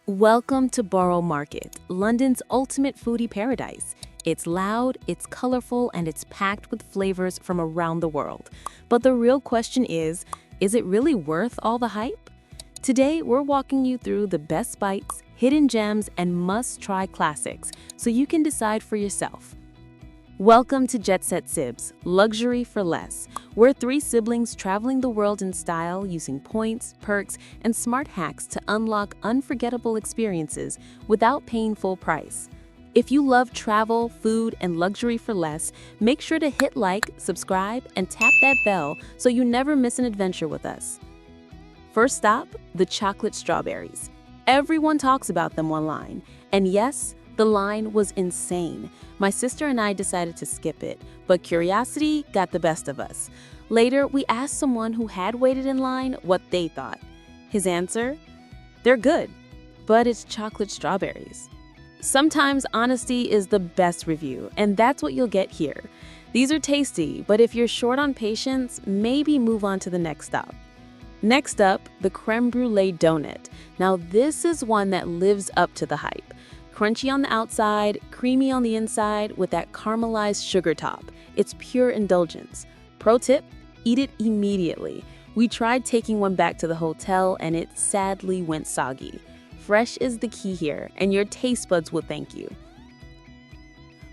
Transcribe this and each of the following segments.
Welcome to Borough Market, London's ultimate foodie paradise. It's loud, it's colorful, and it's packed with flavors from around the world. But the real question is it really worth all the hype? Today, we're walking you through the best bites, hidden gems, and must-try classics so you can decide for yourself. Welcome to Jetset Sibs, luxury for less. We're three siblings traveling the world in style using points, perks, and smart hacks to unlock unforgettable experiences without paying full price. If you love travel, food, and luxury for less, make sure to hit like, subscribe, and tap that bell so you never miss an adventure with us. First stop, the chocolate strawberries. Everyone talks about them online, and yes, the line was insane. My sister and I decided to skip it, but curiosity got the best of us. Later, we asked someone who had waited in line what they thought. His answer? They're good, but it's chocolate strawberries. Sometimes honesty is the best review, and that's what you'll get here. These are tasty, but if you're short on patience, maybe move on to the next stop. Next up, the crème brûlée donut. Now this is one that lives up to the hype. Crunchy on the outside, creamy on the inside with that caramelized sugar top. It's pure indulgence. Pro tip, eat it immediately. We tried taking one back to the hotel and it sadly went soggy. Fresh is the key here, and your taste buds will thank you.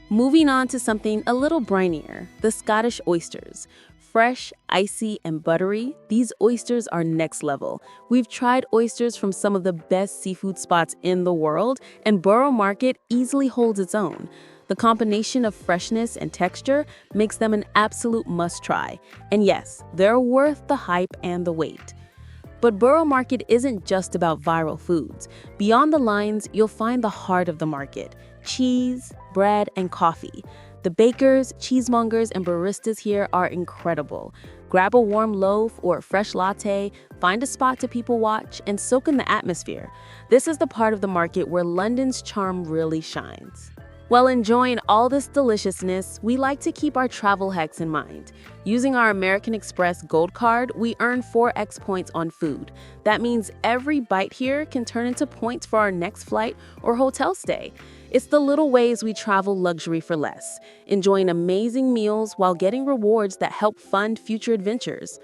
Moving on to something a little brinier, the Scottish oysters. Fresh, icy, and buttery, these oysters are next level. We've tried oysters from some of the best seafood spots in the world, and Borough Market easily holds its own. The combination of freshness and texture makes them an absolute must-try. And yes, they're worth the hype and the wait. But Borough Market isn't just about viral foods. Beyond the lines, you'll find the heart of the market: cheese, bread, and coffee. The bakers, cheesemongers, and baristas here are incredible. Grab a warm loaf or a fresh latte, find a spot to people watch, and soak in the atmosphere. This is the part of the market where London's charm really shines. While enjoying all this deliciousness, we like to keep our travel hacks in mind. Using our American Express Gold Card, we earn 4x points on food. That means every bite here can turn into points for our next flight or hotel stay. It's the little ways we travel luxury for less, enjoying amazing meals while getting rewards that help fund future adventures.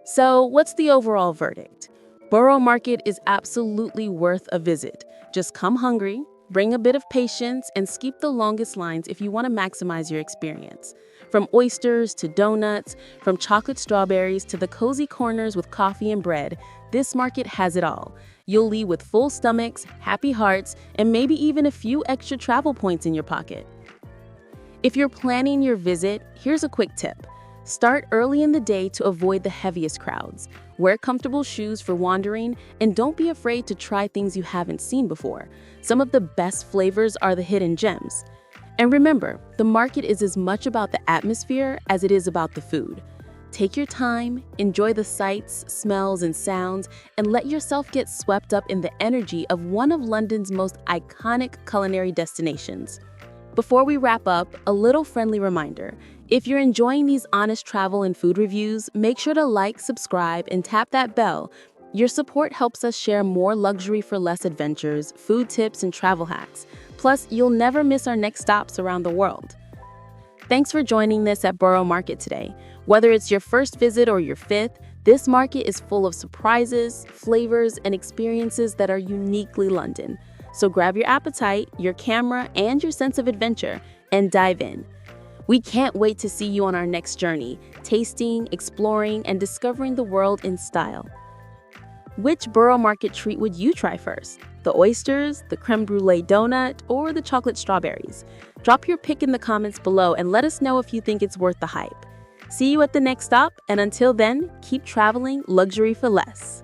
So, what's the overall verdict? Borough Market is absolutely worth a visit. Just come hungry, bring a bit of patience, and skip the longest lines if you want to maximize your experience. From oysters to donuts, from chocolate strawberries to the cozy corners with coffee and bread, this market has it all. You'll leave with full stomachs, happy hearts, and maybe even a few extra travel points in your pocket. If you're planning your visit, here's a quick tip. Start early in the day to avoid the heaviest crowds. Wear comfortable shoes for wandering, and don't be afraid to try things you haven't seen before. Some of the best flavors are the hidden gems. And remember, the market is as much about the atmosphere as it is about the food. Take your time, enjoy the sights, smells, and sounds, and let yourself get swept up in the energy of one of London's most iconic culinary destinations. Before we wrap up, a little friendly reminder. If you're enjoying these honest travel and food reviews, make sure to like, subscribe, and tap that bell. Your support helps us share more luxury for less adventures, food tips, and travel hacks. Plus, you'll never miss our next stops around the world. Thanks for joining us at Borough Market today. Whether it's your first visit or your fifth, this market is full of surprises, flavors, and experiences that are uniquely London. So grab your appetite, your camera, and your sense of adventure, and dive in. We can't wait to see you on our next journey, tasting, exploring, and discovering the world in style. Which Borough Market treat would you try first? The oysters, the crème brûlée donut, or the chocolate strawberries? Drop your pick in the comments below and let us know if you think it's worth the hype. See you at the next stop, and until then, keep traveling luxury for less.